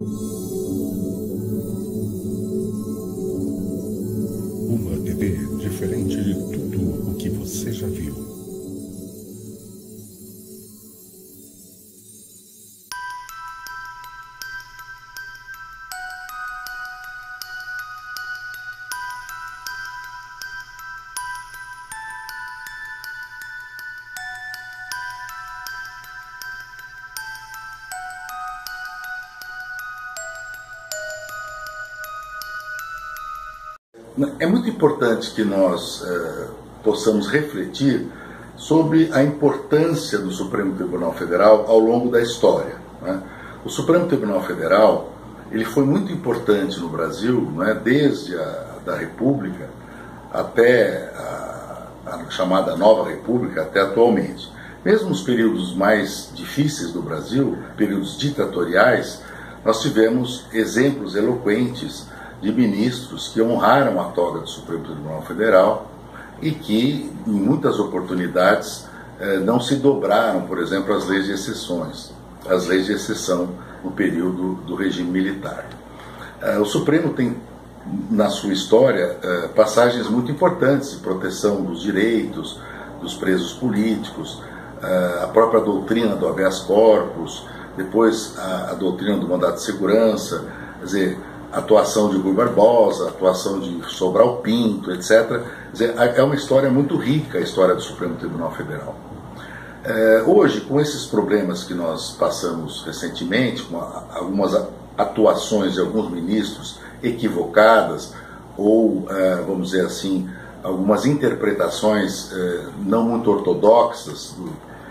Uma TV diferente de tudo o que você já viu. É muito importante que nós possamos refletir sobre a importância do Supremo Tribunal Federal ao longo da história, né? O Supremo Tribunal Federal ele foi muito importante no Brasil, né, desde a da República até a chamada Nova República, até atualmente. Mesmo nos períodos mais difíceis do Brasil, períodos ditatoriais, nós tivemos exemplos eloquentes de ministros que honraram a toga do Supremo Tribunal Federal e que, em muitas oportunidades, não se dobraram, por exemplo, às leis de exceções, às leis de exceção no período do regime militar. O Supremo tem, na sua história, passagens muito importantes de proteção dos direitos dos presos políticos, a própria doutrina do habeas corpus, depois a doutrina do mandato de segurança, quer dizer, a atuação de Rui Barbosa, a atuação de Sobral Pinto, etc. Quer dizer, é uma história muito rica, a história do Supremo Tribunal Federal. Hoje, com esses problemas que nós passamos recentemente, com algumas atuações de alguns ministros equivocadas, ou, vamos dizer assim, algumas interpretações não muito ortodoxas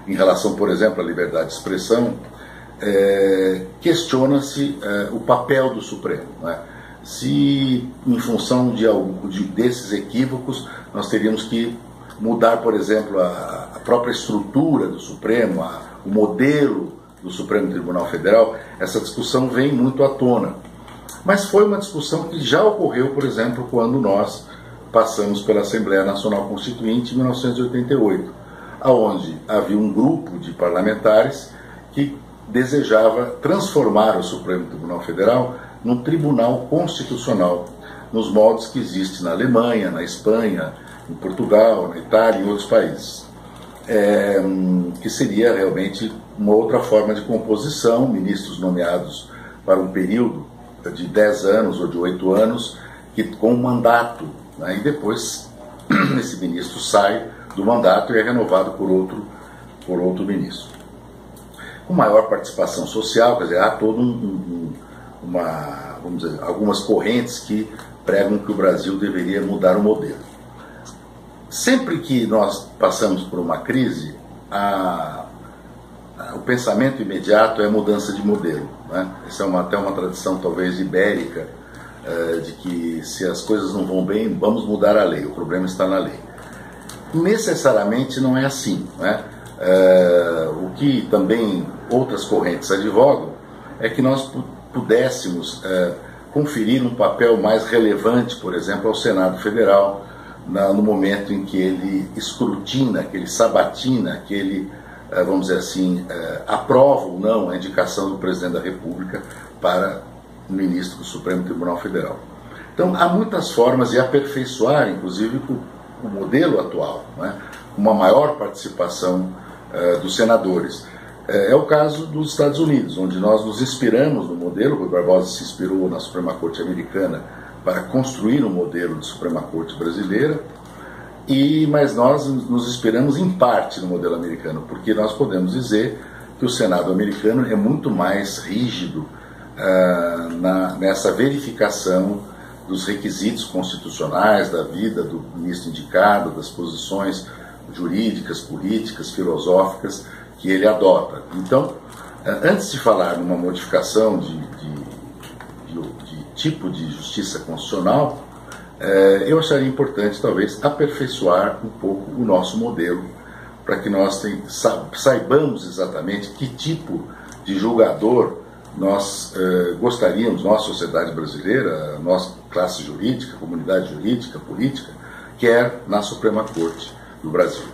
em relação, por exemplo, à liberdade de expressão, questiona-se o papel do Supremo, né? Se, em função desses equívocos, nós teríamos que mudar, por exemplo, a própria estrutura do Supremo, o modelo do Supremo Tribunal Federal. Essa discussão vem muito à tona. Mas foi uma discussão que já ocorreu, por exemplo, quando nós passamos pela Assembleia Nacional Constituinte em 1988, onde havia um grupo de parlamentares que desejava transformar o Supremo Tribunal Federal num tribunal constitucional, nos moldes que existe na Alemanha, na Espanha, em Portugal, na Itália e em outros países. Que seria realmente uma outra forma de composição, ministros nomeados para um período de 10 anos ou de 8 anos, com um mandato, né? E depois esse ministro sai do mandato e é renovado por outro ministro. Com maior participação social, quer dizer, há todo vamos dizer, algumas correntes que pregam que o Brasil deveria mudar o modelo. Sempre que nós passamos por uma crise, o pensamento imediato é a mudança de modelo, né? Essa é até uma tradição talvez ibérica, de que se as coisas não vão bem, vamos mudar a lei, o problema está na lei. Necessariamente não é assim, né? O que também outras correntes advogam é que nós pudéssemos conferir um papel mais relevante, por exemplo, ao Senado Federal, no momento em que ele escrutina, que ele sabatina, que ele, vamos dizer assim, aprova ou não a indicação do Presidente da República para o ministro do Supremo Tribunal Federal. Então, há muitas formas de aperfeiçoar, inclusive, o modelo atual, né? Uma maior participação dos senadores. É o caso dos Estados Unidos, onde nós nos inspiramos no modelo. Rui Barbosa se inspirou na Suprema Corte americana para construir um modelo de Suprema Corte brasileira, mas nós nos inspiramos em parte no modelo americano, porque nós podemos dizer que o Senado americano é muito mais rígido nessa verificação dos requisitos constitucionais, da vida do ministro indicado, das posições jurídicas, políticas, filosóficas que ele adota. Então, antes de falar numa modificação de tipo de justiça constitucional, eu acharia importante, talvez, aperfeiçoar um pouco o nosso modelo, para que nós saibamos exatamente que tipo de julgador nós gostaríamos, nós, sociedade brasileira, nossa classe jurídica, comunidade jurídica, política, quer na Suprema Corte do Brasil.